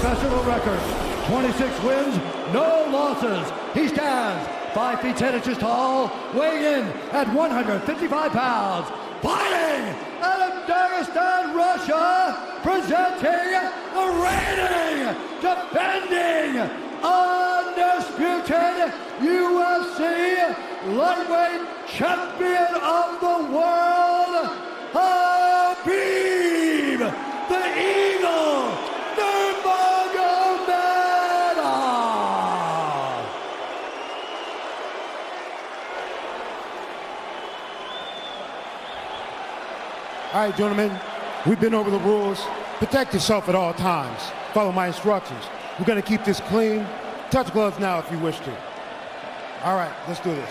professional record, 26 wins, no losses. He stands 5 feet 10 inches tall, weighing in at 155 pounds. Fighting out of Dagestan, Russia, presenting the reigning, defending, undisputed UFC lightweight champion of the world, Khabib, the Eagle, Nurmagamedov. All right, gentlemen, we've been over the rules. Protect yourself at all times. Follow my instructions. We're gonna keep this clean. Touch gloves now if you wish to. All right, let's do this.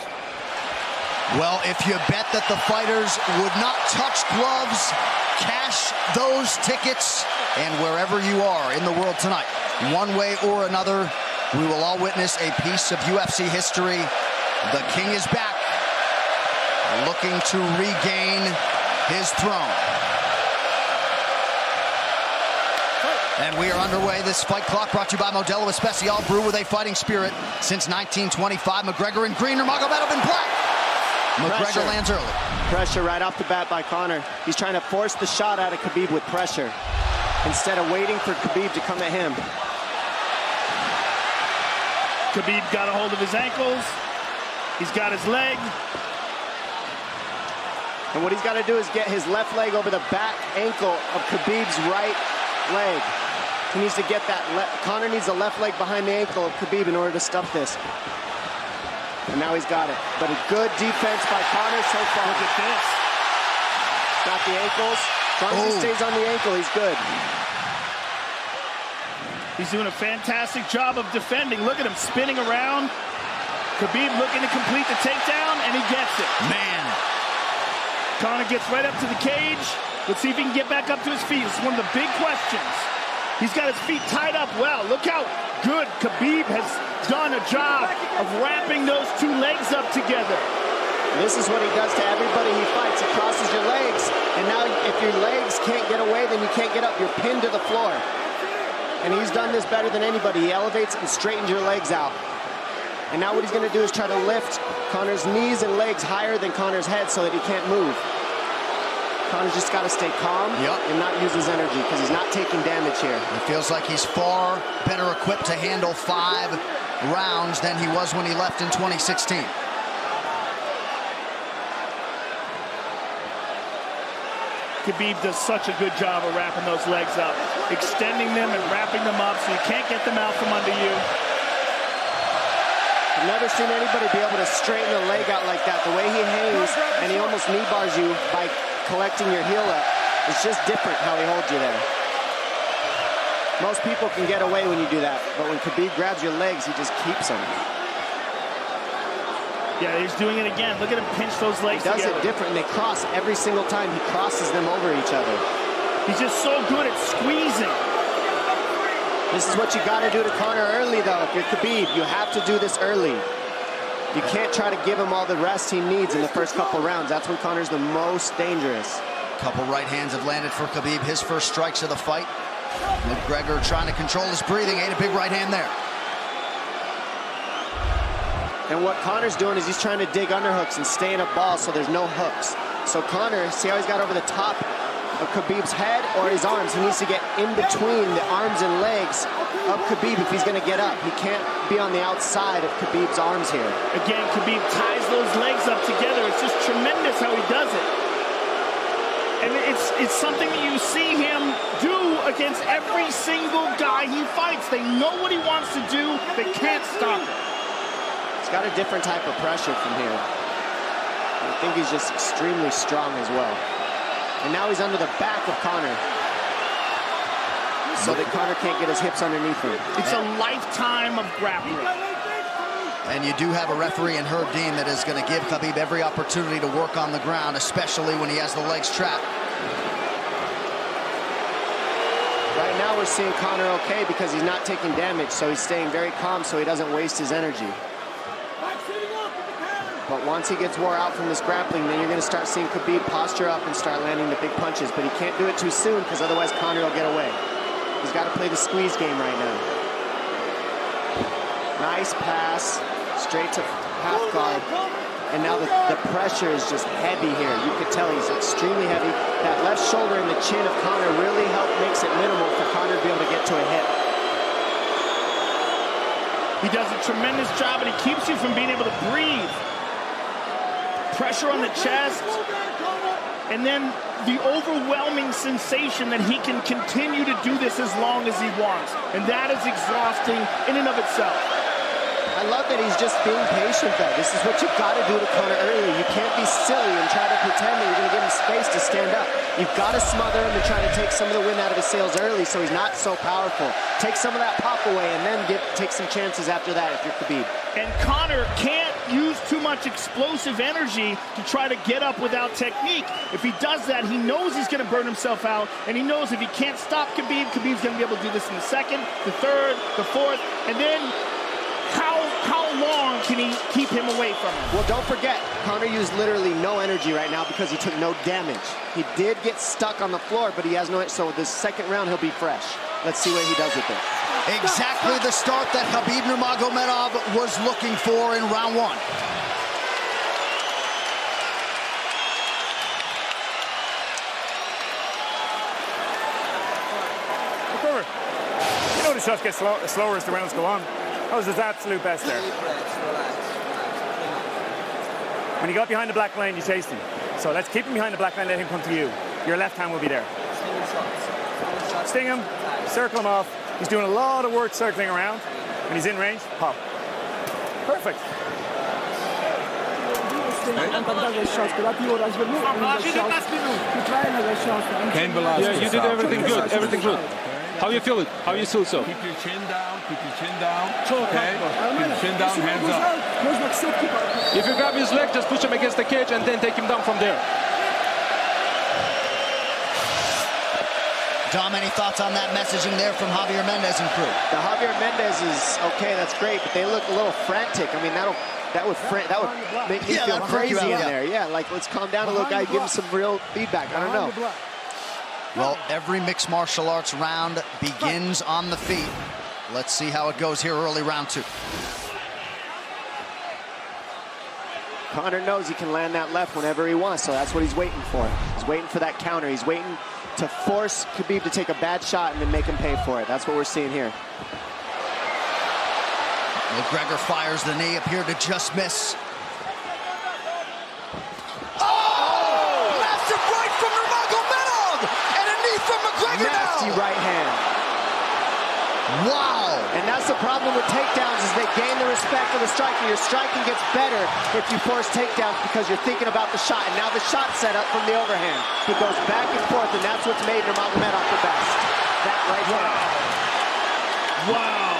Well, if you bet that the fighters would not touch gloves, cash those tickets, and wherever you are in the world tonight, one way or another, we will all witness a piece of UFC history. The King is back, looking to regain his throne. And we are underway. This fight clock brought to you by Modelo Especial, brew with a fighting spirit since 1925. McGregor in green, Nurmagomedov in black. McGregor lands early. Pressure right off the bat by Conor. He's trying to force the shot out of Khabib with pressure instead of waiting for Khabib to come at him. Khabib got a hold of his ankles. He's got his leg. And what he's got to do is get his left leg over the back ankle of Khabib's right leg. He needs to get that. Conor needs the left leg behind the ankle of Khabib in order to stuff this. And now he's got it. But a good defense by Conor so far. Look at this. Got the ankles. As long as he stays on the ankle, he's good. He's doing a fantastic job of defending. Look at him spinning around. Khabib looking to complete the takedown, and he gets it. Man. Conor gets right up to the cage. Let's see if he can get back up to his feet. It's one of the big questions. He's got his feet tied up well. Look how good Khabib has done a job of wrapping those two legs up together. This is what he does to everybody he fights. He crosses your legs, and now if your legs can't get away, then you can't get up. You're pinned to the floor. And he's done this better than anybody. He elevates and straightens your legs out. And now what he's going to do is try to lift Conor's knees and legs higher than Conor's head so that he can't move. Conor's just got to stay calm and not use his energy because he's not taking damage here. It feels like he's far better equipped to handle 5 rounds than he was when he left in 2016. Khabib does such a good job of wrapping those legs up, extending them and wrapping them up so you can't get them out from under you. I've never seen anybody be able to straighten a leg out like that. The way he hangs, and he almost knee bars you by collecting your heel up. It's just different how he holds you there. Most people can get away when you do that, but when Khabib grabs your legs, he just keeps them. Yeah, he's doing it again. Look at him pinch those legs together. He does together. it different, and they cross every single time. He crosses them over each other. He's just so good at squeezing. This is what you got to do to Conor early, though. If you're Khabib, you have to do this early. You can't try to give him all the rest he needs in the first couple rounds. That's when Conor's the most dangerous. Couple right hands have landed for Khabib. His first strikes of the fight. McGregor trying to control his breathing. Ate a big right hand there. And what Conor's doing is he's trying to dig underhooks and stay in a ball so there's no hooks. So Conor, see how he's got over the top of Khabib's head or his arms? He needs to get in between the arms and legs of Khabib if he's going to get up. He can't be on the outside of Khabib's arms here. Again, Khabib ties those legs up together. It's just tremendous how he does it. And it's something that you see him do against every single guy he fights. They know what he wants to do. They can't stop it. He's got a different type of pressure from here. I think he's just extremely strong as well. And now he's under the back of Conor, so that Conor can't get his hips underneath him. It's a lifetime of grappling. And you do have a referee in Herb Dean that is going to give Khabib every opportunity to work on the ground, especially when he has the legs trapped. Right now we're seeing Conor okay because he's not taking damage, so he's staying very calm so he doesn't waste his energy. But once he gets wore out from this grappling, then you're going to start seeing Khabib posture up and start landing the big punches. But he can't do it too soon because otherwise Conor will get away. He's got to play the squeeze game right now. Nice pass, straight to half guard. And now the pressure is just heavy here. You could tell he's extremely heavy. That left shoulder and the chin of Conor really makes it minimal for Conor to be able to get to a hit. He does a tremendous job, and he keeps you from being able to breathe. Pressure on the chest, and then the overwhelming sensation that he can continue to do this as long as he wants. And that is exhausting in and of itself. I love that he's just being patient, though. This is what you've got to do to Conor early. You can't be silly and try to pretend that you're going to give him space to stand up. You've got to smother him and try to take some of the wind out of his sails early so he's not so powerful. Take some of that pop away and then take some chances after that if you're Khabib. And Conor can't use too much explosive energy to try to get up without technique. If he does that, he knows he's going to burn himself out, and he knows if he can't stop Khabib, Khabib's going to be able to do this in the second, the third, the fourth, and then how long can he keep him away from him? Well, don't forget, Conor used literally no energy right now because he took no damage. He did get stuck on the floor, but he has no, so this second round he'll be fresh. Let's see what he does with it. Exactly the start that Khabib Nurmagomedov was looking for in round one. Conor, you know the shots get slower as the rounds go on. That was his absolute best there. When he got behind the black line, you chased him. So let's keep him behind the black line, let him come to you. Your left hand will be there. Sting him, circle him off. He's doing a lot of work circling around. When he's in range, pop. Perfect. Yeah, you did everything good, everything good. How you feel it? How you feel so? Keep your chin down, keep your chin down. Okay? Keep your chin down, hands up. If you grab his leg, just push him against the cage and then take him down from there. Dom, any thoughts on that messaging there from Javier Mendez and crew? The Javier Mendez is okay, that's great, but they look a little frantic. I mean, that would make me feel crazy in there. Yeah, like let's calm down a little guy, give him some real feedback. I don't know. Well, every mixed martial arts round begins on the feet. Let's see how it goes here early round two. Conor knows he can land that left whenever he wants, so that's what he's waiting for. He's waiting for that counter. He's waiting to force Khabib to take a bad shot and then make him pay for it. That's what we're seeing here. McGregor fires the knee, appeared to just miss. Nasty right hand. Wow. And that's the problem with takedowns is they gain the respect of the striker. Your striking gets better if you force takedowns because you're thinking about the shot. And now the shot set up from the overhand. He goes back and forth, and that's what's made Nurmagomedov the best. That right hand. Wow.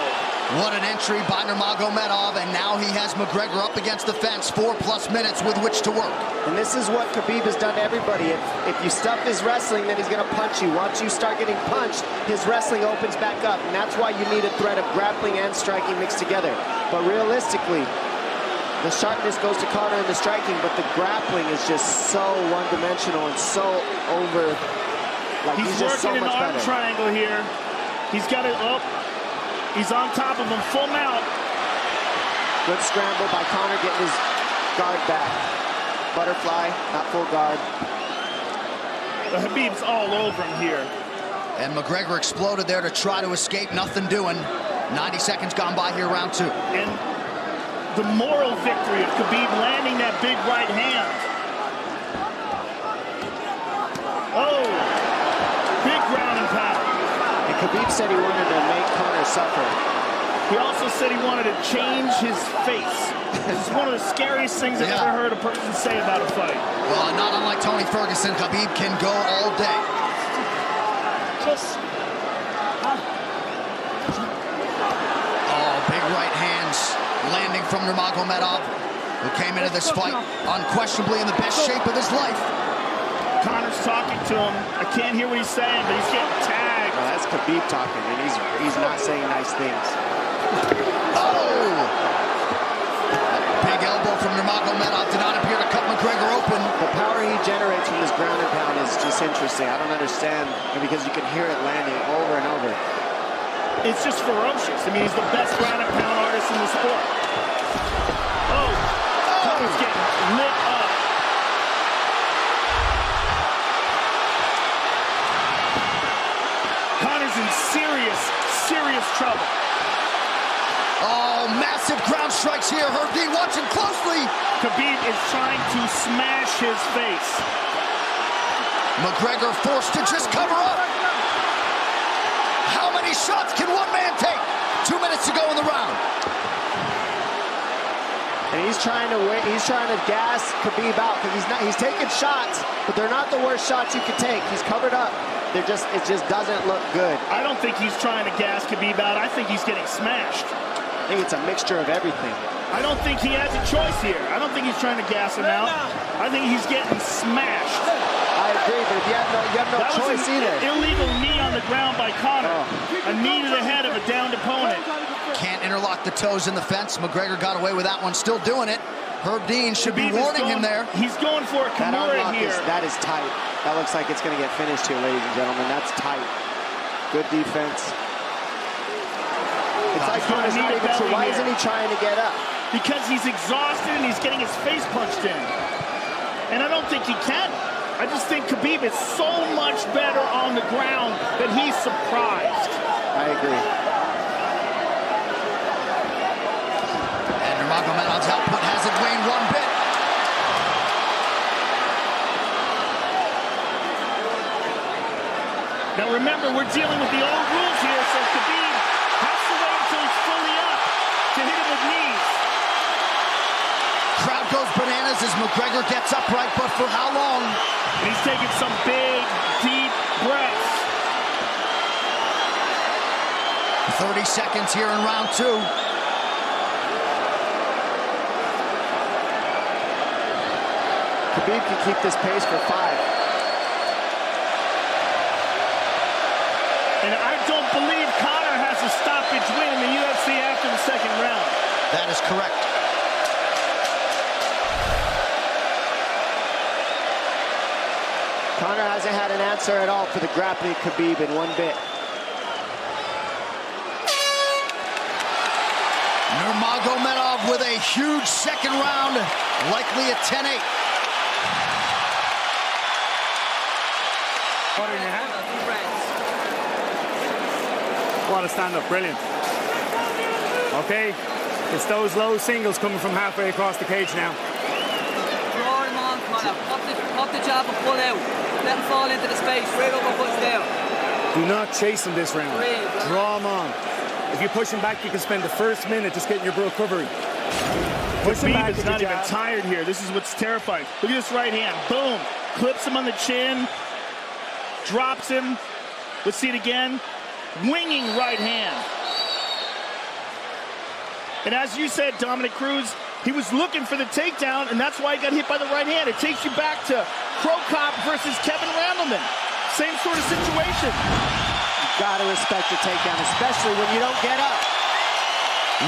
What an entry by Nurmagomedov, and now he has McGregor up against the fence, 4+ minutes with which to work. And this is what Khabib has done to everybody. If you stuff his wrestling, then he's going to punch you. Once you start getting punched, his wrestling opens back up, and that's why you need a threat of grappling and striking mixed together. But realistically, the sharpness goes to Conor in the striking, but the grappling is just so one-dimensional and so over. Like He's just so working much an arm better. triangle here. He's got it up. He's on top of him, full mount. Good scramble by Conor, getting his guard back. Butterfly, not full guard. The Khabib's all over him here. And McGregor exploded there to try to escape, nothing doing. 90 seconds gone by here, round two. And the moral victory of Khabib landing that big right hand. Oh, big ground and pound. And Khabib said he wanted to make Conor suffer. He also said he wanted to change his face. This is one of the scariest things I've ever heard a person say about a fight. Well, not unlike Tony Ferguson, Khabib can go all day. Oh, big right hands landing from Nurmagomedov, who came into this fight unquestionably in the best shape of his life. Conor's talking to him. I can't hear what he's saying, but he's getting tagged. Well, that's Khabib talking, and he's not saying nice things. Oh! Big elbow from Nurmagomedov did not appear to cut McGregor open. The power he generates from this ground and pound is is just interesting. I don't understand, because you can hear it landing over and over. It's just ferocious. I mean, he's the best ground and pound artist in the sport. Oh, Conor's getting lit up. Conor's in serious trouble. Oh, massive ground strikes here. Herb Dean watching closely. Khabib is trying to smash his face. McGregor forced to just cover up. How many shots can one man take? 2 minutes to go in the round. And he's trying to gas Khabib out, because he's taking shots, but they're not the worst shots you could take. He's covered up. It just doesn't look good. I don't think he's trying to gas Khabib out. I think he's getting smashed. I think it's a mixture of everything. I don't think he has a choice here. I don't think he's trying to gas him out. I think he's getting smashed. I agree, but you have no choice either. Illegal knee on the ground by Conor. A knee to the head of a downed opponent. Can't interlock the toes in the fence. McGregor got away with that one, still doing it. Herb Dean should be warning him there. He's going for a Kimura here. That is tight. That looks like it's going to get finished here, ladies and gentlemen. That's tight. Good defense. It's like Conor's not even sure. Why isn't he trying to get up? Because he's exhausted and he's getting his face punched in. And I don't think he can. I just think Khabib is so much better on the ground that he's surprised. I agree. And Nurmagomedov's output hasn't waned one bit. Now remember, we're dealing with the old rules here, so Khabib has to wait until he's fully up to hit him with knees. Crowd goes bananas as McGregor gets upright, but for how long? And he's taking some big, deep breaths. 30 seconds here in round 2. Khabib can keep this pace for 5. And I don't believe Conor has a stoppage win in the UFC after the second round. That is correct. Conor hasn't had an answer at all for the grappling Khabib in one bit. Nurmagomedov with a huge second round, likely a 10-8. What in your hand? What a stand-up, brilliant. Okay, it's those low singles coming from halfway across the cage now. Draw him on, Conor. Pop the jab and pull out. Let him fall into the space, right over push down. Do not chase him this round. Draw him on. If you push him back, you can spend the first minute just getting your recovery. Push him back. Khabib is not even tired here. This is what's terrifying. Look at this right hand. Boom. Clips him on the chin. Drops him. Let's see it again. Winging right hand. And as you said, Dominic Cruz, he was looking for the takedown, and that's why he got hit by the right hand. It takes you back to Crow Cop versus Kevin Randleman. Same sort of situation. You gotta respect the takedown, especially when you don't get up.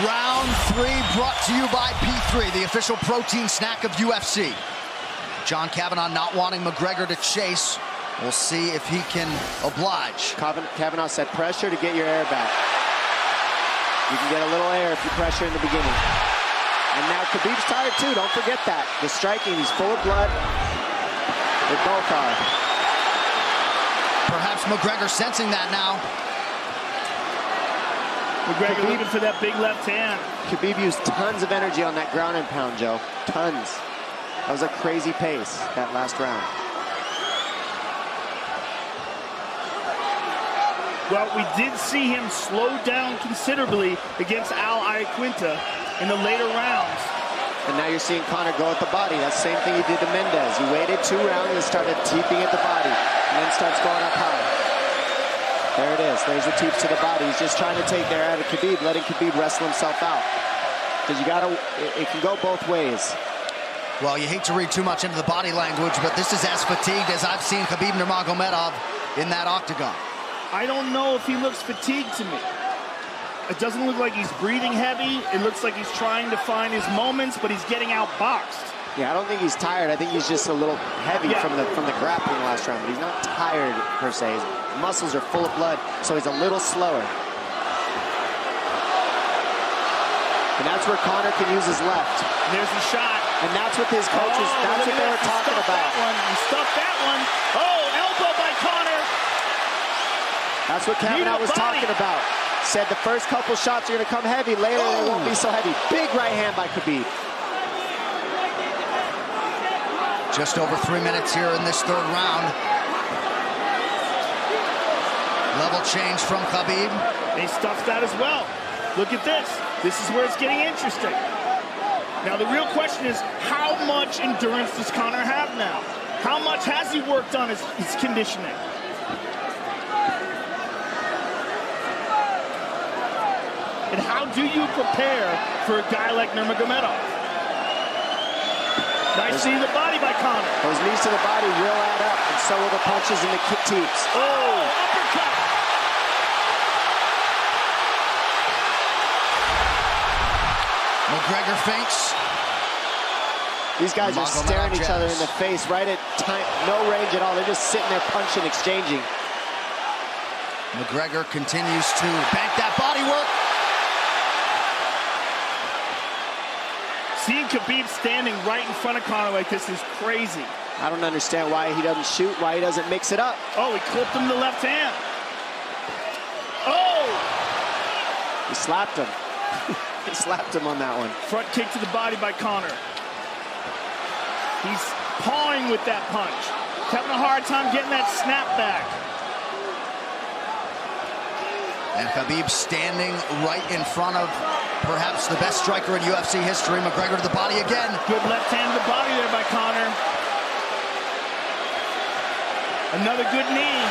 Round 3 brought to you by P3, the official protein snack of UFC. John Kavanagh not wanting McGregor to chase. We'll see if he can oblige. Kavanagh said pressure to get your air back. You can get a little air if you pressure in the beginning. And now Khabib's tired too, don't forget that. The striking, he's full of blood. They both are. Perhaps McGregor sensing that now. McGregor looking for that big left hand. Khabib used tons of energy on that ground and pound, Joe. Tons. That was a crazy pace, that last round. Well, we did see him slow down considerably against Al Iaquinta in the later rounds. And now you're seeing Conor go at the body. That's the same thing he did to Mendez. He waited 2 rounds and started teeping at the body, and then starts going up high. There it is. There's the teeps to the body. He's just trying to take their out of Khabib, letting Khabib wrestle himself out. Because it can go both ways. Well, you hate to read too much into the body language, but this is as fatigued as I've seen Khabib Nurmagomedov in that octagon. I don't know if he looks fatigued to me. It doesn't look like he's breathing heavy. It looks like he's trying to find his moments, but he's getting outboxed. Yeah, I don't think he's tired. I think he's just a little heavy from the grappling last round. But he's not tired per se. His muscles are full of blood, so he's a little slower. And that's where Conor can use his left. There's a shot. And that's what his coaches, that's what they were talking about. He stuffed that one. Oh, elbow by Conor. That's what Kavanaugh was talking about. Said the first couple shots are going to come heavy. Later, they won't be so heavy. Big right hand by Khabib. Just over 3 minutes here in this third round. Level change from Khabib. He stuffs that as well. Look at this. This is where it's getting interesting. Now, the real question is, how much endurance does Conor have now? How much has he worked on his conditioning? And how do you prepare for a guy like Nurmagamedov? Nice knee to the body by Conor. Those knees to the body will add up, and so will the punches and the kick teeps. Oh, uppercut. McGregor feints. These guys are staring each other in the face right at time, no range at all. They're just sitting there punching, exchanging. McGregor continues to bank that body work. Seeing Khabib standing right in front of Conor like this is crazy. I don't understand why he doesn't shoot, why he doesn't mix it up. Oh, he clipped him the left hand. Oh! He slapped him. He slapped him on that one. Front kick to the body by Conor. He's pawing with that punch. Having a hard time getting that snap back. And Khabib standing right in front of perhaps the best striker in UFC history. McGregor to the body again. Good left hand to the body there by Conor. Another good knee.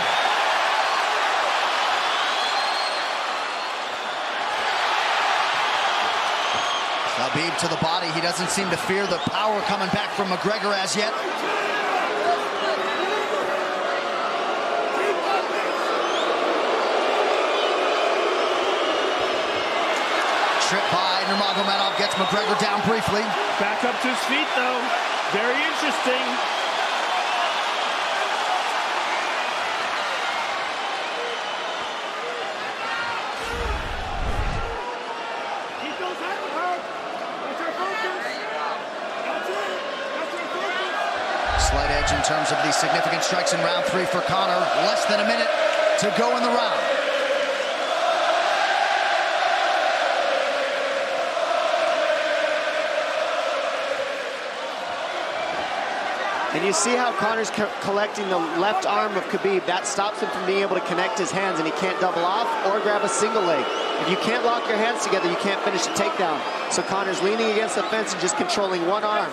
Khabib to the body. He doesn't seem to fear the power coming back from McGregor as yet. Trip by Nurmagomedov gets McGregor down briefly. Back up to his feet, though. Very interesting. Slight edge in terms of the significant strikes in round 3 for Conor. Less than a minute to go in the round. And you see how Conor's collecting the left arm of Khabib. That stops him from being able to connect his hands, and he can't double off or grab a single leg. If you can't lock your hands together, you can't finish a takedown. So Conor's leaning against the fence and just controlling one arm.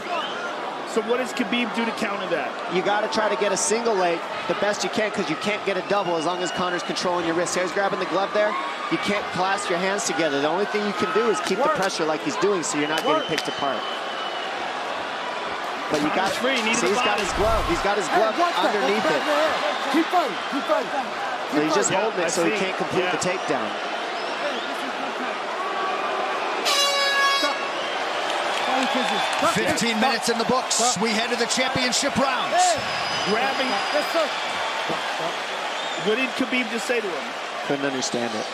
So what does Khabib do to counter that? You got to try to get a single leg the best you can, because you can't get a double as long as Conor's controlling your wrist. Here's grabbing the glove there. You can't clasp your hands together. The only thing you can do is keep the pressure like he's doing, so you're not getting picked apart. But you got see, he's got his glove. He's got his glove underneath it. Keep fighting, keep fighting. So he's just holding it so he can't complete the takedown. Stop. 15 minutes in the books. We head to the championship rounds. Grabbing. What did Khabib just say to him? Couldn't understand it.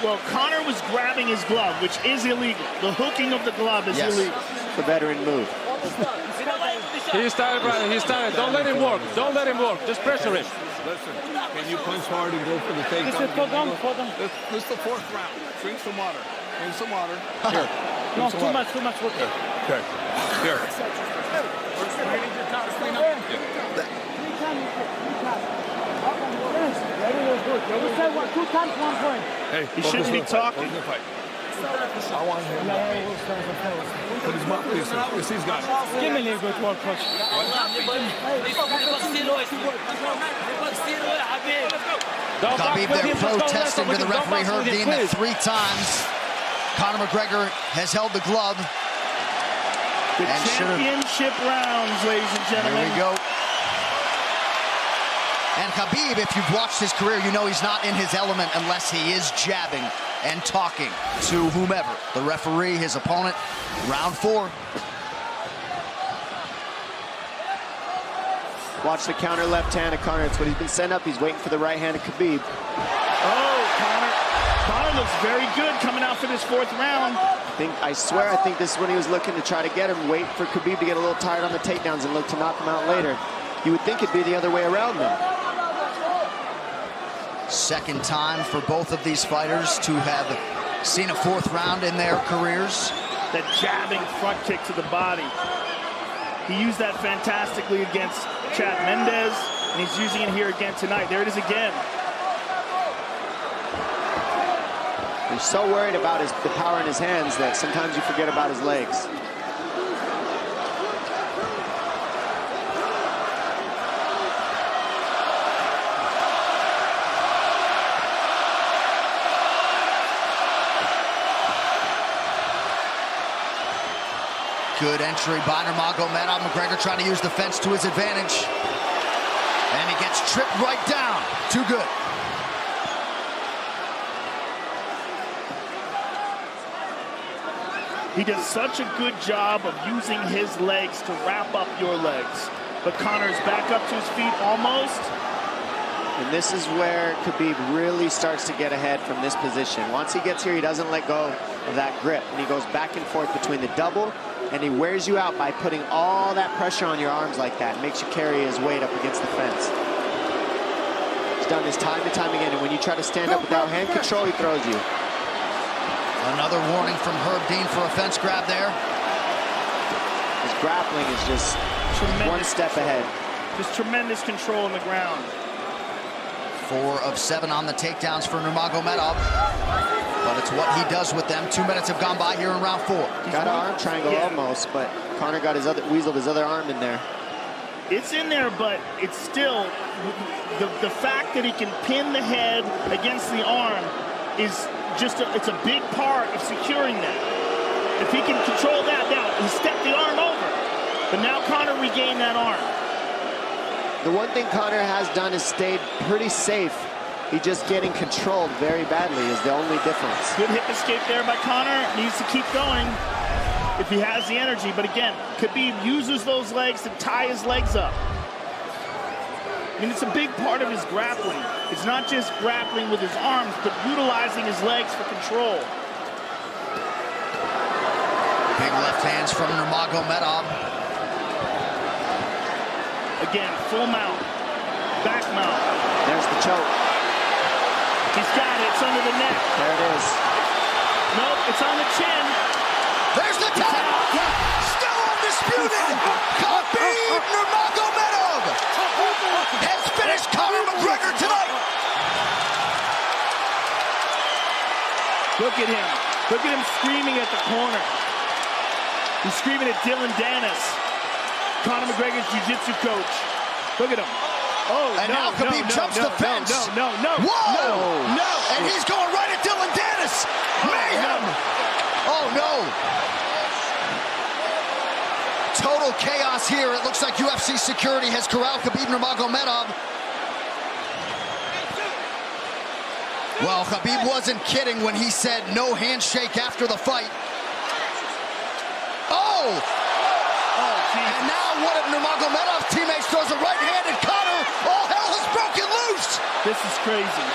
Well, Conor was grabbing his glove, which is illegal. The hooking of the glove is illegal. It's a veteran move. He's tired, Brian. He's tired. Don't let him work. Don't let him work. Just pressure him. Listen, can you punch hard and go for the takedown? This is the 4th round. Drink some water. Drink some water. Here. No, too much water. Okay. Here. Hey, he shouldn't be talking. I want him. Put his mouth. Yes, he's got it. Give me a little bit more push. Khabib there protesting to the referee. Heard deemed that 3 times. Conor McGregor has held the glove. The championship rounds, ladies and gentlemen. Here we go. And Khabib, if you've watched his career, you know he's not in his element unless he is jabbing and talking to whomever. The referee, his opponent. Round 4. Watch the counter left hand of Conor. It's what he's been sent up. He's waiting for the right hand of Khabib. Oh, Conor looks very good coming out for this 4th round. I swear, I think this is when he was looking to try to get him, wait for Khabib to get a little tired on the takedowns and look to knock him out later. You would think it'd be the other way around, though. Second time for both of these fighters to have seen a 4th round in their careers. That jabbing front kick to the body. He used that fantastically against Chad Mendes, and he's using it here again tonight. There it is again. He's so worried about the power in his hands that sometimes you forget about his legs. Good entry by Nurmagamedov. McGregor trying to use the fence to his advantage. And he gets tripped right down. Too good. He does such a good job of using his legs to wrap up your legs. But Conor's back up to his feet almost. And this is where Khabib really starts to get ahead from this position. Once he gets here, he doesn't let go of that grip. And he goes back and forth between the double, and he wears you out by putting all that pressure on your arms like that. Makes you carry his weight up against the fence. He's done this time and time again. And when you try to stand up without hand control, he throws you. Another warning from Herb Dean for a fence grab there. His grappling is just one step ahead. Just tremendous control on the ground. 4 of 7 on the takedowns for Nurmagomedov. But it's what he does with them. 2 minutes have gone by here in round 4. Got an arm triangle almost, but Conor got weaseled his other arm in there. It's in there, but it's still the fact that he can pin the head against the arm is just it's a big part of securing that. If he can control that, now he stepped the arm over, but now Conor regained that arm. The one thing Conor has done is stayed pretty safe. He's just getting controlled very badly is the only difference. Good hip escape there by Conor. Needs to keep going if he has the energy. But again, Khabib uses those legs to tie his legs up. I mean, it's a big part of his grappling. It's not just grappling with his arms, but utilizing his legs for control. Big left hands from Nurmagomedov. Again, full mount, back mount. There's the choke. He's got it, it's under the neck. There it is. Nope, it's on the chin. There's the tap. Still undisputed. Khabib Nurmagomedov has finished Conor McGregor tonight. Look at him. Look at him screaming at the corner. He's screaming at Dylan Dennis, Conor McGregor's jiu-jitsu coach. Look at him. Oh, and now Khabib jumps the fence. No. Whoa! No! And he's going right at Dylan Dennis. Mayhem! Oh, no. Total chaos here. It looks like UFC security has corralled Khabib Nurmagomedov. Well, Khabib wasn't kidding when he said no handshake after the fight. Oh! And now one of Nurmagomedov's teammates throws a right hand at Conor. All hell has broken loose. This is crazy.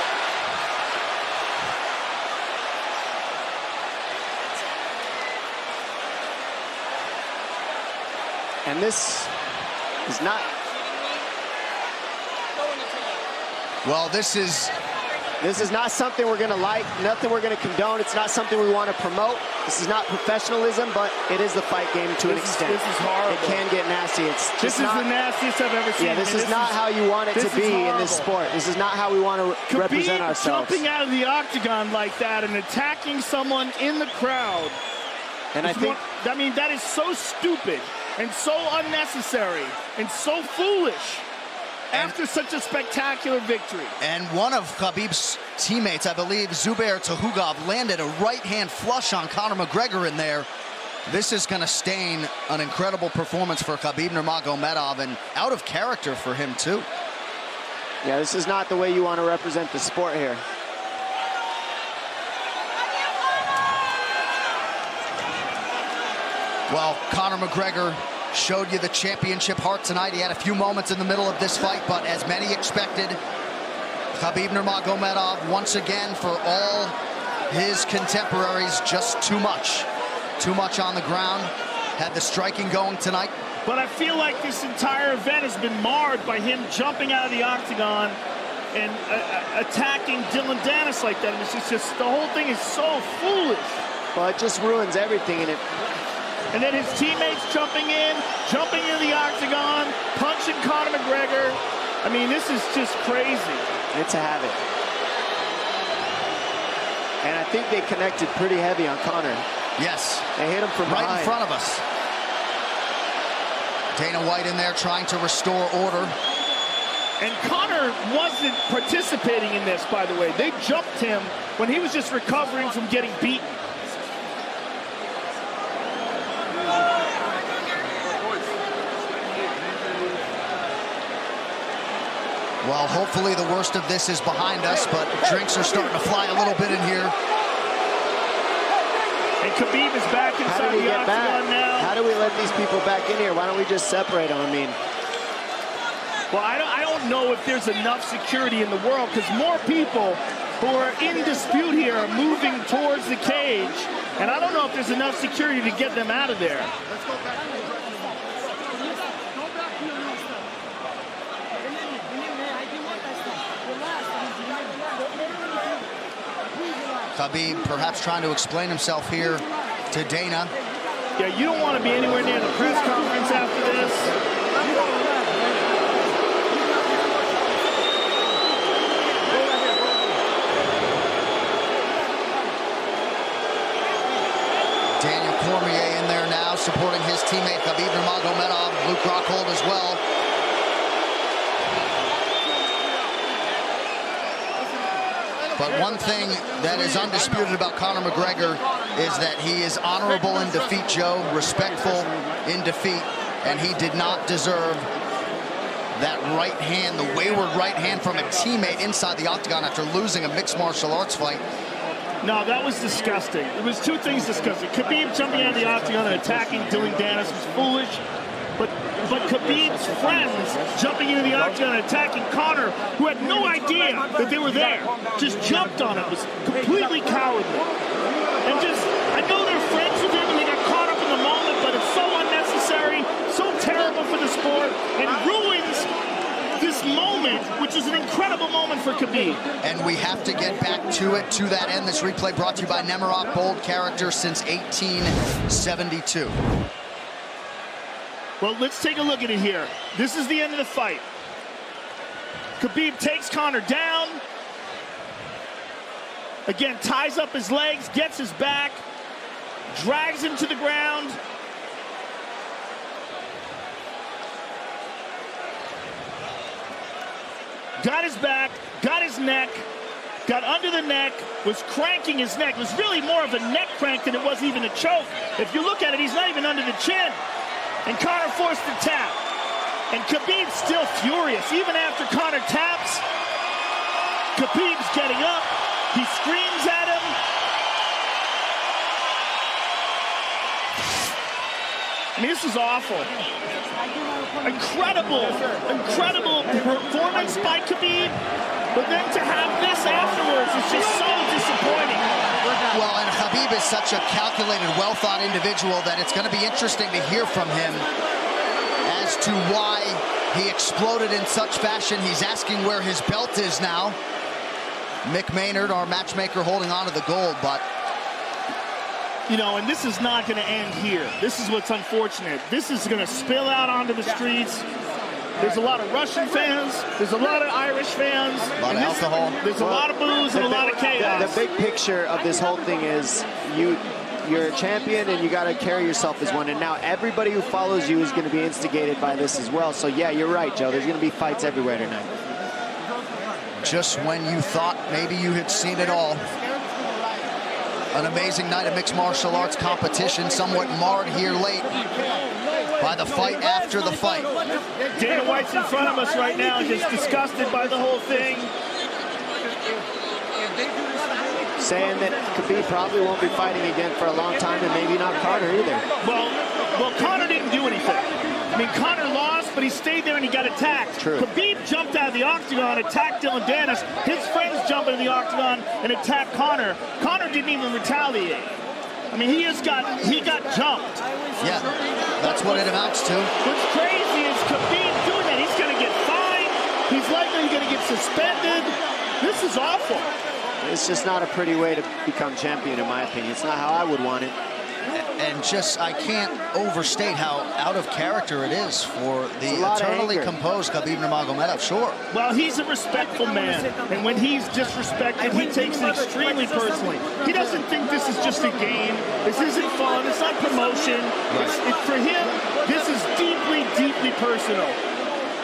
And this is not... Well, this is not something we're going to like, nothing we're going to condone. It's not something we want to promote. This is not professionalism, but it is the fight game to an extent. This is horrible. It can get nasty. This is the nastiest I've ever seen. Yeah, this is not how you want it to be in this sport. This is not how we want to represent ourselves. Jumping out of the octagon like that and attacking someone in the crowd. And I mean, that is so stupid and so unnecessary and so foolish. After such a spectacular victory. And one of Khabib's teammates, I believe, Zubair Tukhugov, landed a right-hand flush on Conor McGregor in there. This is going to stain an incredible performance for Khabib Nurmagomedov and out of character for him, too. Yeah, this is not the way you want to represent the sport here. Well, Conor McGregor showed you the championship heart tonight. He had a few moments in the middle of this fight, but as many expected, Khabib Nurmagomedov, once again, for all his contemporaries, just too much. Too much on the ground. Had the striking going tonight. But I feel like this entire event has been marred by him jumping out of the octagon and attacking Dylan Dennis like that. And it's just the whole thing is so foolish. Well, it just ruins everything. And then his teammates jumping into the octagon, punching Conor McGregor. I mean, this is just crazy. It's a habit. And I think they connected pretty heavy on Conor. Yes. They hit him from right behind. in front of us. Dana White in there trying to restore order. And Conor wasn't participating in this, by the way. They jumped him when he was just recovering from getting beaten. Well, hopefully the worst of this is behind us, but drinks are starting to fly a little bit in here. And Khabib is back inside the octagon now. How do we let these people back in here? Why don't we just separate them? I mean, well, I don't know if there's enough security in the world, because more people who are in dispute here are moving towards the cage, and I don't know if there's enough security to get them out of there. Let's go back. Khabib perhaps trying to explain himself here to Dana. Yeah, you don't want to be anywhere near the press conference after this. Daniel Cormier in there now, supporting his teammate Khabib Nurmagomedov. Luke Rockhold as well. But one thing that is undisputed about Conor McGregor is that he is honorable in defeat, Joe, respectful in defeat, and he did not deserve that right hand, the wayward right hand from a teammate inside the octagon after losing a mixed martial arts fight. No, that was disgusting. It was two things disgusting. Khabib jumping out of the octagon and attacking Dylan Dennis was foolish. But Khabib's friends jumping into the octagon and attacking Conor, who had no idea that they were there, just jumped on it. It was completely cowardly. And just, I know they're friends with him and they got caught up in the moment, but it's so unnecessary, so terrible for the sport, and ruins this moment, which is an incredible moment for Khabib. And we have to get back to it, to that end. This replay brought to you by Nemiroff, bold character since 1872. Well, let's take a look at it here. This is the end of the fight. Khabib takes Conor down. Again, ties up his legs, gets his back, drags him to the ground. Got his back, got his neck, got under the neck, was cranking his neck. It was really more of a neck crank than it was even a choke. If you look at it, he's not even under the chin. And Conor forced the tap. And Khabib's still furious. Even after Conor taps, Khabib's getting up. He screams at him. I mean, this is awful. Incredible performance by Khabib. But then to have this afterwards is just so disappointing. Well, and Khabib is such a calculated, well-thought individual that it's going to be interesting to hear from him as to why he exploded in such fashion. He's asking where his belt is now. Mick Maynard, our matchmaker, holding on to the gold, but... You know, and this is not going to end here. This is what's unfortunate. This is going to spill out onto the streets. There's a lot of Russian fans. There's a lot of Irish fans. A lot of alcohol. There's a lot of booze and a lot of chaos. The big picture of this whole thing is you're a champion and you got to carry yourself as one. And now everybody who follows you is going to be instigated by this as well. So, yeah, you're right, Joe. There's going to be fights everywhere tonight. Just when you thought maybe you had seen it all. An amazing night of mixed martial arts competition, somewhat marred here late by the fight after the fight. Dana White's in front of us right now, just disgusted by the whole thing. Saying that Khabib probably won't be fighting again for a long time, and maybe not Conor either. Well, Well, Conor didn't do anything. I mean, Conor lost, but he stayed there and he got attacked. True. Jumped out of the octagon, attacked Dylan Dennis. His friends jumped into the octagon and attacked Conor. Conor didn't even retaliate. I mean, he got jumped. Yeah, that's what it amounts to. What's crazy is Khabib doing that. He's going to get fined. He's likely going to get suspended. This is awful. It's just not a pretty way to become champion, in my opinion. It's not how I would want it. And just, I can't overstate how out of character it is for the eternally composed Khabib Nurmagomedov, sure. Well, he's a respectful man, and when he's disrespected, he takes it extremely personally. He doesn't think this is just a game. This isn't fun. It's not promotion. For him, this is deeply, deeply personal.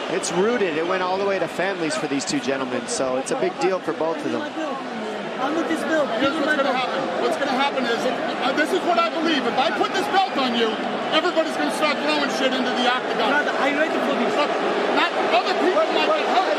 It's rooted. It went all the way to families for these two gentlemen, so it's a big deal for both of them. I'm with this belt. Here's what's going to happen. What's going to happen is, this is what I believe. If I put this belt on you, everybody's going to start throwing shit into the octagon. Brother, are you ready for this? Look, not other people might get hurt.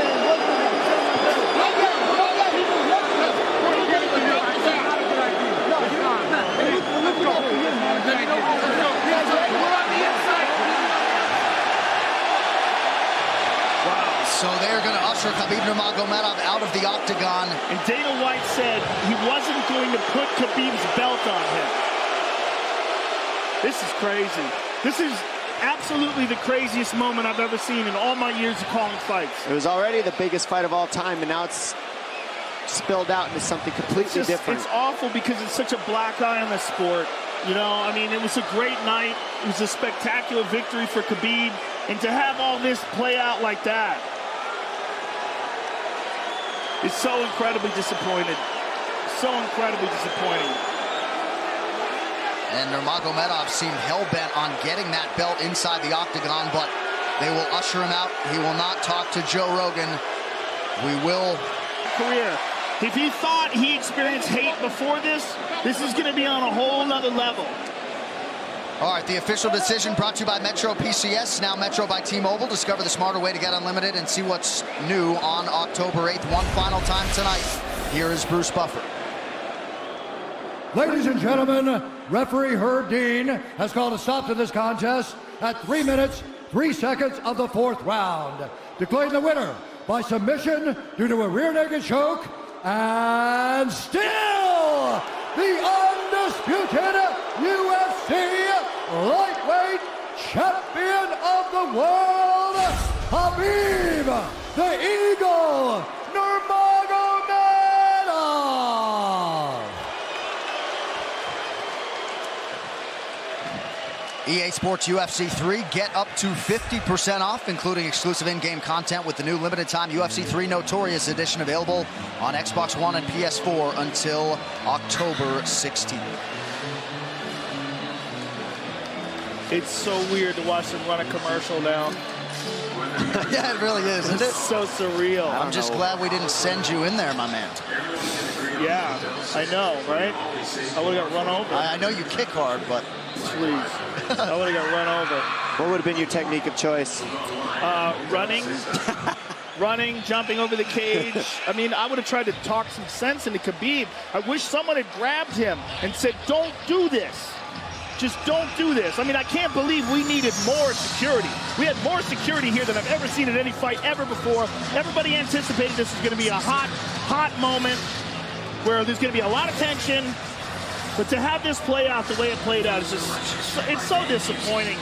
So they're going to usher Khabib Nurmagomedov out of the octagon. And Dana White said he wasn't going to put Khabib's belt on him. This is crazy. This is absolutely the craziest moment I've ever seen in all my years of calling fights. It was already the biggest fight of all time, and now it's spilled out into something completely different. It's awful because it's such a black eye on the sport. You know, I mean, it was a great night. It was a spectacular victory for Khabib. And to have all this play out like that, it's so incredibly disappointed. So incredibly disappointing. And Nurmagomedov seemed hell-bent on getting that belt inside the octagon, but they will usher him out. He will not talk to Joe Rogan. We will. Career. If he thought he experienced hate before this is going to be on a whole nother level. All right, the official decision brought to you by Metro PCS, now Metro by T-Mobile. Discover the smarter way to get unlimited and see what's new on October 8th. One final time tonight. Here is Bruce Buffer. Ladies and gentlemen, referee Herb Dean has called a stop to this contest at 3 minutes, 3 seconds of the 4th round. Declaring the winner by submission due to a rear naked choke, and still the undisputed UFC lightweight champion of the world, Khabib, the Eagle, Nurmagomedov. EA Sports UFC 3, get up to 50% off, including exclusive in-game content with the new limited-time UFC 3 Notorious Edition available on Xbox One and PS4 until October 16th. It's so weird to watch them run a commercial now. Yeah, it really is, isn't it? It's so surreal. I'm just glad we didn't send you in there, my man. Yeah, I know, right? I would have got run over. I know you kick hard, but... Please. I would have got run over. What would have been your technique of choice? Running. Running, jumping over the cage. I mean, I would have tried to talk some sense into Khabib. I wish someone had grabbed him and said, don't do this. Just don't do this. I mean, I can't believe we needed more security. We had more security here than I've ever seen at any fight ever before. Everybody anticipated this was going to be a hot, hot moment where there's going to be a lot of tension. But to have this play out the way it played out is just, it's so disappointing.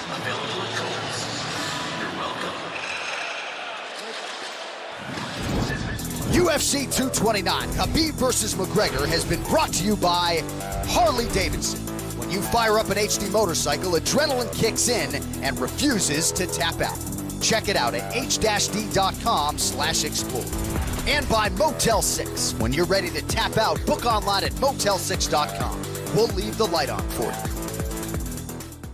UFC 229, Khabib versus McGregor has been brought to you by Harley-Davidson. When you fire up an HD motorcycle, adrenaline kicks in and refuses to tap out. Check it out at h-d.com/explore. And by Motel 6. When you're ready to tap out, book online at motel6.com. We'll leave the light on for you.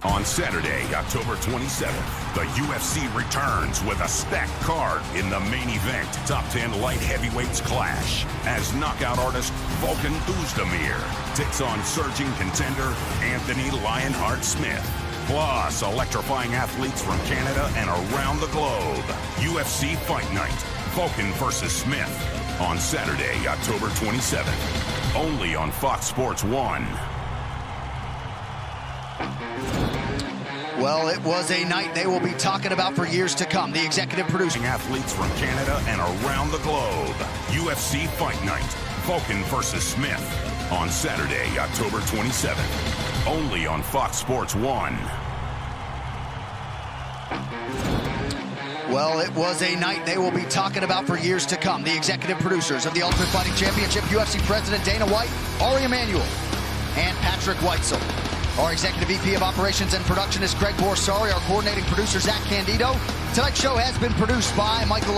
On Saturday, October 27th, the UFC returns with a stacked card in the main event. Top 10 light heavyweights clash as knockout artist Volkan Oezdemir takes on surging contender Anthony Lionheart Smith. Plus, electrifying athletes from Canada and around the globe. UFC Fight Night, Volkan versus Smith. On Saturday, October 27th. Only on Fox Sports 1. Well, it was a night they will be talking about for years to come. The executive producing athletes from Canada and around the globe. UFC Fight Night. Vulcan versus Smith on Saturday, October 27th. Only on Fox Sports 1. Well, it was a night they will be talking about for years to come. The executive producers of the Ultimate Fighting Championship, UFC President Dana White, Ari Emanuel, and Patrick Weitzel. Our executive VP of Operations and Production is Greg Borsari. Our coordinating producer, Zach Candido. Tonight's show has been produced by Michael